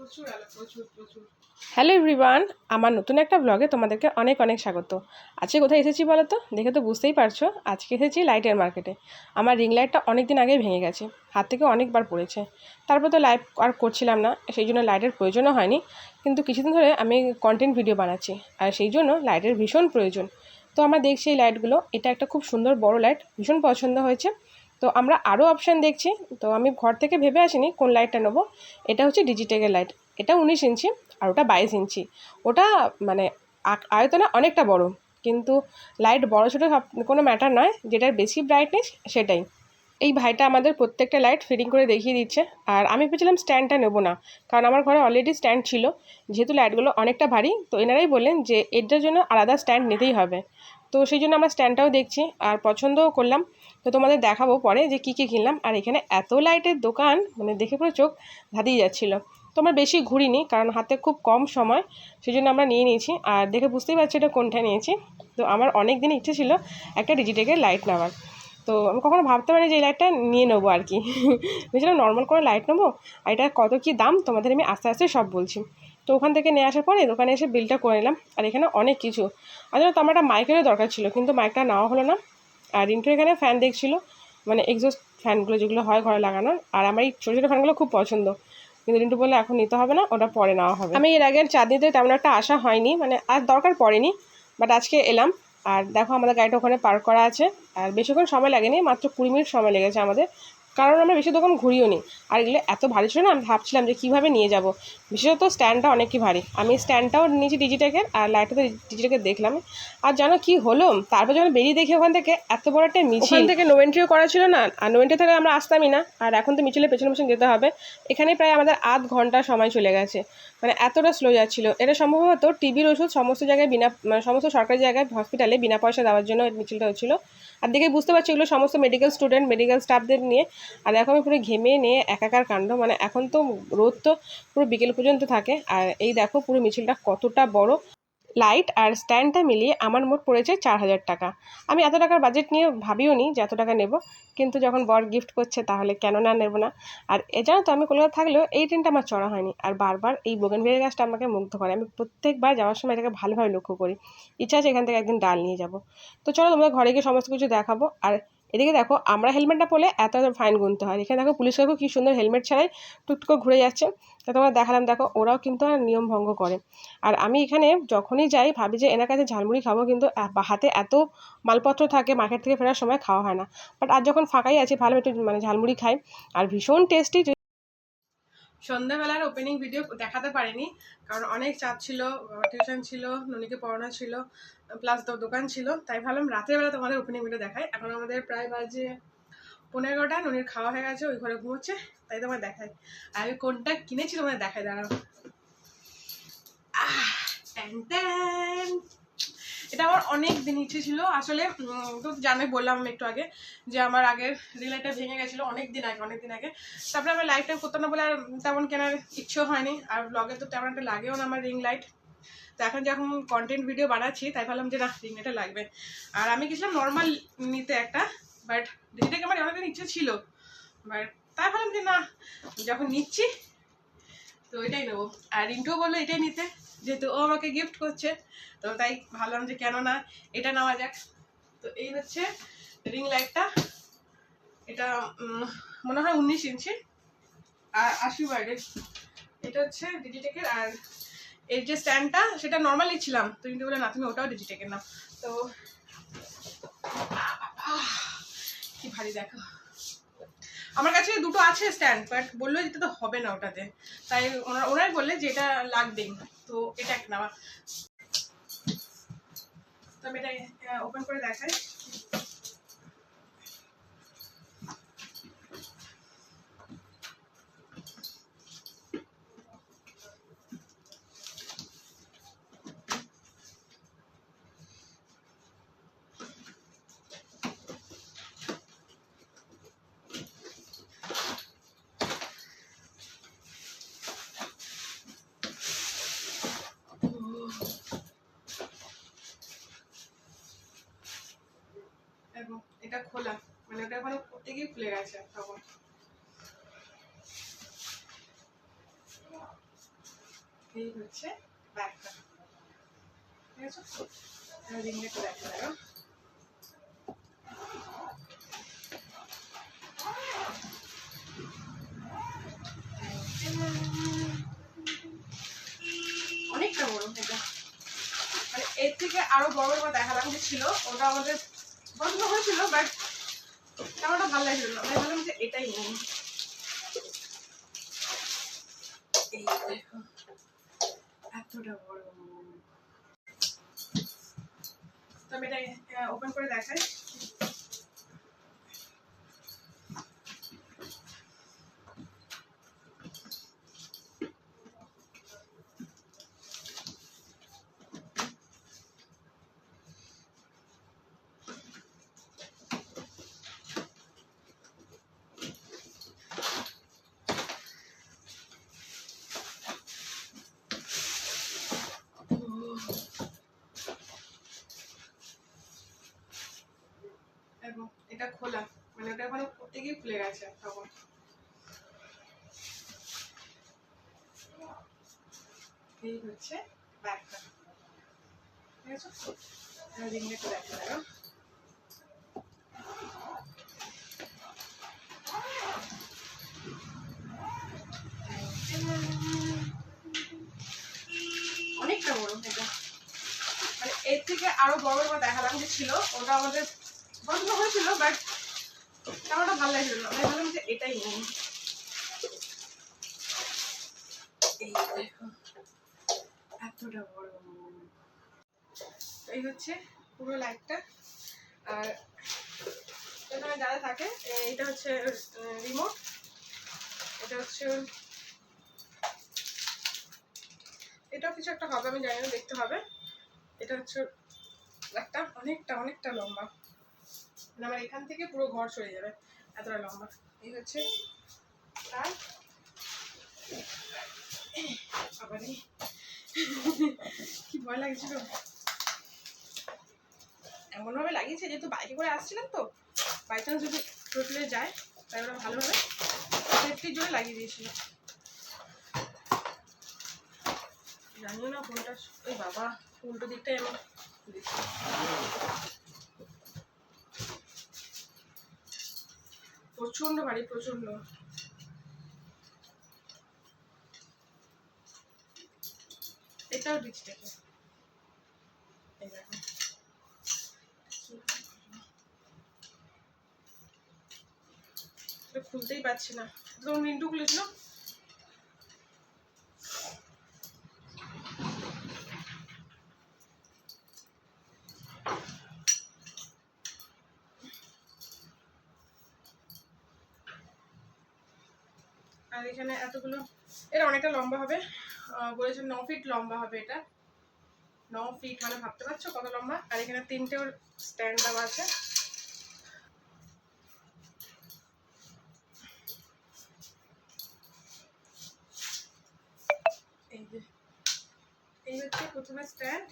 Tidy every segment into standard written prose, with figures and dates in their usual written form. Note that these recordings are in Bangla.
প্রচুর আলো, প্রচুর প্রচুর। হ্যালো এভরিওয়ান, আমার নতুন একটা ব্লগে তোমাদেরকে অনেক অনেক স্বাগত। আজকে কোথায় এসেছি বলো তো? দেখে তো বুঝতেই পারছো, আজকে এসেছি লাইটের মার্কেটে। আমার রিং লাইটটা অনেক দিন আগেই ভেঙে গেছে, হাত থেকে অনেকবার পড়েছে। তারপর তো লাইভ আর করছিলাম না, সেই জন্য লাইটের প্রয়োজনও হয়নি। কিন্তু কিছুদিন ধরে আমি কন্টেন্ট ভিডিও বানাচ্ছি, আর সেই জন্য লাইটের ভীষণ প্রয়োজন। তো আমরা দেখছি এই লাইটগুলো, এটা একটা খুব সুন্দর বড় লাইট, ভীষণ পছন্দ হয়েছে। তো আমরা আরও অপশান দেখছি। তো আমি ঘর থেকে ভেবে আসিনি কোন লাইটটা নেবো। এটা হচ্ছে ডিজিটেকের লাইট, এটা 19 ইঞ্চি আর ওটা 22 ইঞ্চি। ওটা মানে আয়তনে অনেকটা বড়, কিন্তু লাইট বড় ছোটো সব কোনো ম্যাটার নয়, যেটার বেশি ব্রাইটনেস সেটাই। এই ভাইটা আমাদের প্রত্যেকটা লাইট ফিটিং করে দেখিয়ে দিচ্ছে। আর আমি ভেবেছিলাম স্ট্যান্ডটা নেবো না, কারণ আমার ঘরে অলরেডি স্ট্যান্ড ছিল। যেহেতু লাইটগুলো অনেকটা ভারী, তো এনারাই বললেন যে এটার জন্য আলাদা স্ট্যান্ড নিতেই হবে। তো সেই জন্য আমরা স্ট্যান্ডটাও দেখছি আর পছন্দও করলাম। তো তোমাদের দেখাবো পরে যে কী কী কিনলাম। আর এখানে এত লাইটের দোকান, মানে দেখে পুরো চোখ ধাঁধিয়ে যাচ্ছিলো। তো আমরা বেশি ঘুরিনি, কারণ হাতে খুব কম সময়, সেই জন্য আমরা নিয়ে নিয়েছি। আর দেখে বুঝতেই পারছি এটা কোনটা নিয়েছি। তো আমার অনেক দিন ইচ্ছে ছিল একটা ডিজিটেকের লাইট নেওয়ার। তো আমি কখনো ভাবতে পারিনি যে এই লাইটটা নিয়ে নেবো আর কি। ভেবেছিলাম নর্মাল করে লাইট নেবো। আর এটা কত কী দাম তোমাদের আমি আস্তে আস্তে সব বলছি। তো ওখান থেকে নিয়ে আসার পরে দোকানে এসে বিলটা করে নিলাম। আর এখানে অনেক কিছু, আর জানো তো আমার একটা মাইকেরও দরকার ছিল, কিন্তু মাইকটা নেওয়া হলো না। আর রিন্টু এখানে ফ্যান দেখছিলো, মানে এক্সস্ট ফ্যানগুলো যেগুলো হয় ঘরে লাগানোর। আর আমার এই ছোটো ছোটো ফ্যানগুলো খুব পছন্দ, কিন্তু রিন্টু বললে এখন নিতে হবে না, ওটা পরে নেওয়া হবে। আমি এর আগে চাঁদনিতে তেমন একটা আসা হয়নি, মানে আর দরকার পড়েনি, বাট আজকে এলাম। আর দেখো আমাদের গাড়িটা ওখানে পার্ক করা আছে। আর বেশিক্ষণ সময় লাগেনি, মাত্র 20 মিনিট সময় লেগেছে আমাদের, কারণ আমরা বেশি দোকান ঘুরিও নি। আর এগুলো এত ভারী ছিল না, আমি ভাবছিলাম যে কীভাবে নিয়ে যাব। বিশেষত স্ট্যান্ডটা অনেকই ভারী। আমি স্ট্যান্ডটাও নিয়েছি ডিজিটেকের, আর লাইটটা তো ডিজিটেকের দেখলাম। আর জানো কি হলো, তারপর যখন বেরিয়ে দেখি ওখান থেকে এত বড় একটা মিছিল, ওখান থেকে নো এন্ট্রিও করা ছিল না, আর নো এন্ট্রি থেকে আমরা আসতামই না। আর এখন তো মিছিলের পেছনে পেছনে যেতে হবে। এখানে প্রায় আমাদের আধ ঘন্টা সময় চলে গেছে, মানে এতটা স্লো যাচ্ছিলো। এটা সম্ভবত টিবির ওষুধ সমস্ত জায়গায় বিনা, মানে সমস্ত সরকারি জায়গায় হসপিটালে বিনা পয়সা দেওয়ার জন্য মিছিলটা হচ্ছিলো। আর দেখে বুঝতে পারছি এগুলো সমস্ত মেডিকেল স্টুডেন্ট, মেডিকেল স্টাফদের নিয়ে। আর এখন আমি পুরো ঘেমে নিয়ে একাকার কাণ্ড, মানে এখন তো রোদ তো পুরো বিকেল পর্যন্ত থাকে। আর এই দেখো পুরো মিছিলটা কতটা বড়। লাইট আর স্ট্যান্ডটা মিলিয়ে আমার মোট পড়েছে 4,000 টাকা। আমি এত টাকার বাজেট নিয়ে ভাবিও নি যে এত টাকা নেব, কিন্তু যখন বর গিফট করছে তাহলে কেন না নেব না। আর জানো তো আমি কলকাতা থাকলেও এই ট্রেনটা আমার চড়া হয়নি। আর বারবার এই বোগেনভেলিয়া গাছটা আমাকে মুগ্ধ করে, আমি প্রত্যেকবার যাওয়ার সময় এটাকে ভালোভাবে লক্ষ্য করি। ইচ্ছা আছে এখান থেকে একদিন ডাল নিয়ে যাব। তো চলো তোমরা ঘরে গিয়ে সমস্ত কিছু দেখাবো। আর এদিকে দেখো, আমরা হেলমেট না পরলে এত ফাইন গুনতে হয়। এখানে দেখো পুলিশ কাকু কি সুন্দর হেলমেট ছাড়াই টুকটুকো ঘুরে যাচ্ছে। তা তোমরা দেখালাম, দেখো ওরাও কিন্তু নিয়ম ভঙ্গ করে। আর আমি এখানে যখনই যাই ভাবি যে এনার কাছে ঝালমুড়ি খাবো, কিন্তু হাতে এত মালপত্র থাকে, মার্কেট থেকে ফেরার সময় খাওয়া হয় না। বাট আজ যখন ফাঁকাই আছি, ভালো একটু মানে ঝালমুড়ি খাই, আর ভীষণ টেস্টি। সন্ধ্যাবেলার ওপেনিং ভিডিও দেখাতে পারিনি, কারণ অনেক চাপ ছিল, টিউশন ছিল, ননিকে পড়ানো ছিল, প্লাস দোকান ছিল। তাই ভাবলাম রাতের বেলা তোমাদের ওপেনিং ভিডিও দেখাই। এখন আমাদের প্রায় বাজে 15টা, ননির খাওয়া হয়ে গেছে, ওই ঘরে ঘুমোচ্ছে। তাই তোমার দেখাই। আর আমি কোনটা কিনেছি তোমাদের দেখাই, দাঁড়াও। এটা আমার অনেক দিন ইচ্ছে ছিল আসলে। তো জানোই, বললাম আমি একটু আগে যে আমার আগের রিং লাইটটা ভেঙে গেছিলো অনেক দিন আগে। তারপরে আমি লাইটটা করতাম না বলে আর তেমন কেনার ইচ্ছেও হয়নি। আর ব্লগে তো তেমন একটা লাগেও না আমার রিং লাইট। তো এখন যখন কন্টেন্ট ভিডিও বানাচ্ছি, তাই ভাবলাম যে না, রিং লাইটটা লাগবে। আর আমি গেছিলাম নর্মাল নিতে একটা, বাট ডিজিটাকে আমার অনেকদিন ইচ্ছে ছিল। বাট তাই ভাবলাম যে না, যখন নিচ্ছি তো এটাই নেবো। আর রিন্টুও বললো এটাই নিতে, যেহেতু ও আমাকে গিফট করছে। তো তাই ভাবলাম যে কেন না এটা নেওয়া যাক। তো এই হচ্ছে রিং লাইটটা। এটা মনে হয় 19 ইঞ্চি আর 80 ওয়াটের। এটা হচ্ছে ডিজিটেকের। আর এর যে স্ট্যান্ডটা সেটা নর্মালি ছিলাম, তো রিন্টু বলে না তুমি ওটাও ডিজিটেকের নাও। তো কি ভারী দেখো। আমার কাছে দুটো আছে স্ট্যান্ড, বাট বললো যেটা তো হবে না ওটাতে। তাই ওনারাই বললে যে এটা লাগবেই, তো এটা একটা নেওয়া। তো আমি এটা ওপেন করে দেখাই। এটা খোলা, মানে ওটা ওখানে করতে গিয়ে খুলে গেছে তখন। এই হচ্ছে ব্যাগটা, ঠিক আছে। রিংনেট ব্যাগটা দেখো, অনেকটা বড় এটা, মানে এর থেকে আরো বড় বড় দেখালাম যে ছিল, ওটা আমাদের বন্ধ হয়েছিল, বাট আমারটা ভালো লাগছিল না, আমি ভাবলাম যে এটাই নেই। এই দেখো এতটা বড়, তো আমি এটা ওপেন করে দেখাই। এবং এটা খোলা, মানে ওটা ওখানে করতে গিয়ে খুলে গেছে তখন। এই হচ্ছে ব্যাগটা, ঠিক আছে। রিংনেট ব্যাগটা দেখো, অনেকটা বড় এটা, মানে এর থেকে আরো বড় বড় দেখালাম যে ছিল, ওটা আমাদের বন্ধ হয়েছিল, বাট আমারটা ভালো লাগছিল না, আমি ভাবলাম যে এটাই নেই। এই দেখো এতটা বড়, এই হচ্ছে পুরো লাইটটা। আর এখানে যারা থাকে, এটা হচ্ছে রিমোট, এটা হচ্ছে, এটাও কিছু একটা হবে আমি জানি না, দেখতে হবে। এটা হচ্ছে একটা অনেকটা অনেকটা লম্বা, মানে আমার এখান থেকে পুরো ঘর চলে যাবে, এতটা লম্বা। এই হচ্ছে তার, আবার কি ভয় লাগছিল, এমনভাবে লাগিয়েছে যেহেতু বাইকে করে আসছিলাম, তো বাই চান্স যদি চলে যায় তাই ওরা ভালোভাবে সেফটির জন্য লাগিয়ে দিয়েছিল। জানিও না ফোনটা, ওই বাবা উল্টো দিকটাই আমি দিচ্ছি। প্রচন্ড ভারী, প্রচন্ড। এটাও দিচ্ছি দেখো, এই দেখো খুলতেই পারছি না, একদম মিন্টু খুলেছিল। আর এখানে এতগুলো, এটা অনেকটা লম্বা হবে, বলেছে 9 ফিট লম্বা হবে এটা, 9 ফিট, মানে ভাবতে পারছো কত লম্বা। আর এখানে 3টে ওর স্ট্যান্ড দেওয়া আছে। এই যে, এই হচ্ছে প্রথমে স্ট্যান্ড,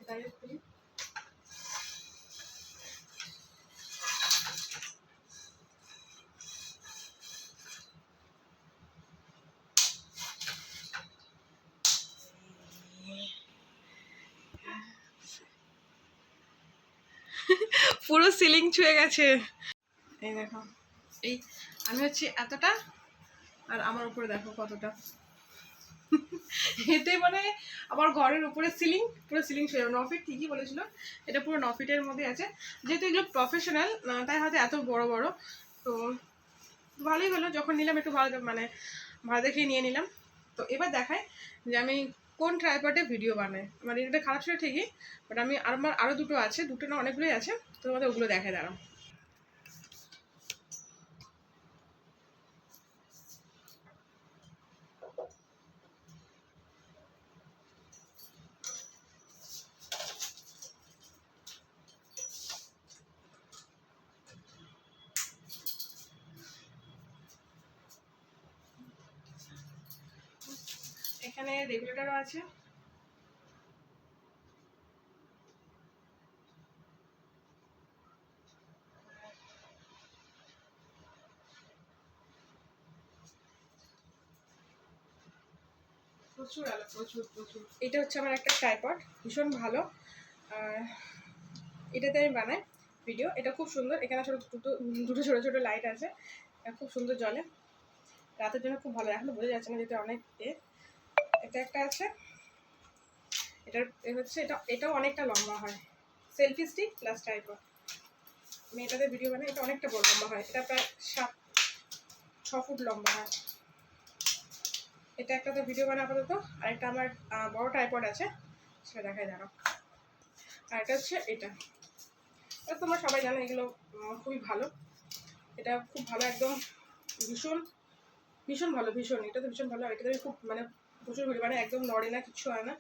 এটা খুলি। পুরো সিলিং ছুঁয়ে গেছে, এই দেখো। এই আমি হচ্ছে এতটা, আর আমার উপরে দেখো কতটা, এতে মানে আমার ঘরের উপরে সিলিং, পুরো সিলিং ছুঁয়ে যাবে। 9 ফিট ঠিকই বলেছিল, এটা পুরো 9 ফিটের মধ্যে আছে। যেহেতু এগুলো প্রফেশনাল, তাই হয়তো এত বড় বড়, তো ভালোই হলো যখন নিলাম, একটু ভালো মানে ভালো দেখে নিয়ে নিলাম। তো এবার দেখায় যে আমি কোন ট্রাইপডে ভিডিও বানাই। আমার এটা খারাপ ছিল ঠিকই, বাট আমি আমার আরও দুটো আছে, দুটো না অনেকগুলোই আছে, তো তোমাদের ওগুলো দেখায় দাঁড়াও। এখানে রেগুলেটরও আছে, প্রচুর আলো, প্রচুর প্রচুর। এটা হচ্ছে আমার একটা ট্রাইপড, ভীষণ ভালো। আর এটাতে আমি বানাই ভিডিও। এটা খুব সুন্দর, এখানে দুটো ছোটো ছোটো লাইট আছে, খুব সুন্দর জ্বলে, রাতের জন্য খুব ভালো। এখনো বোঝা যাচ্ছে না যেটা অনেক এটা একটা আছে, এটার হচ্ছে এটাও অনেকটা লম্বা হয়, সেলফি স্টিক প্লাস ট্রাইপড। আমি এটাতে ভিডিও বানাই, এটা অনেকটা বড় লম্বা হয়, এটা প্রায় 7-6 ফুট লম্বা হয়। এটা একটাতে ভিডিও বানাই আপাতত। আর একটা আমার বড় ট্রাইপড আছে, সেটা দেখাই দাঁড়াও। আর এটা হচ্ছে এটা তোমরা সবাই জানো, এগুলো খুবই ভালো। এটা খুব ভালো, একদম ভীষণ ভীষণ ভালো, ভীষণ। এটা তো ভীষণ ভালো। এটাতে খুব মানে প্রচুর ভিডিও বানাই, একদম নড়ে না, কিচ্ছু হয় না।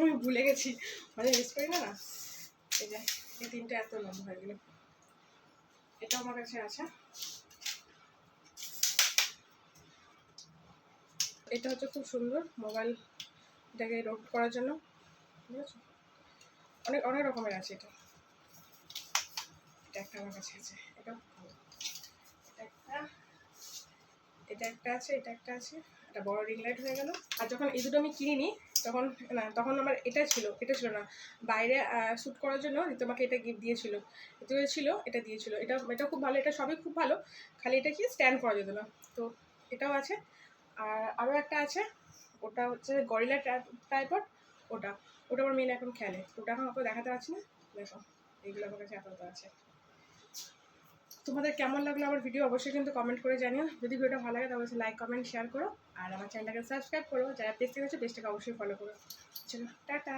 আমি ভুলে গেছি, মানে ইউজ করি না। এই যে এই তিনটা এত লম্বা হয়ে গেল। এটা আমার কাছে আছে। এটা হচ্ছে খুব সুন্দর মোবাইল, এটাকে রোড করার জন্য, ঠিক আছে? অনেক অনেক রকমের আছে। এটা একটা আমার কাছে আছে, এটাও ভালো। এটা একটা আছে, এটা একটা আছে। এটা বড় রিং লাইট হয়ে গেল। আর যখন এই দুটো আমি কিনিনি তখন আমার এটা ছিল না। বাইরে শ্যুট করার জন্য তোমাকে এটা গিফট দিয়েছিল, এটা দিয়েছিল। এটা খুব ভালো, এটা সবই খুব ভালো, খালি এটা কি স্ট্যান্ড করা যেত না। তো এটাও আছে। আর আরও একটা আছে, ওটা হচ্ছে গরিলা ট্রাইপড। ওটা আমার মেন এখন খেলে, তো ওটা এখন আপনাকে দেখাতে পারছি না। দেখো এইগুলো আমার কাছে আপাতত আছে। তোমাদের কেমন লাগলো আমার ভিডিও অবশ্যই কিন্তু কমেন্ট করে জানিও। যদি ভিডিওটা ভালো লাগে তাহলে লাইক কমেন্ট শেয়ার করো, আর আমার চ্যানেলটাকে সাবস্ক্রাইব করো। যারা পেজ থেকে আছে পেজটাকে অবশ্যই ফলো করো। চলো টাটা।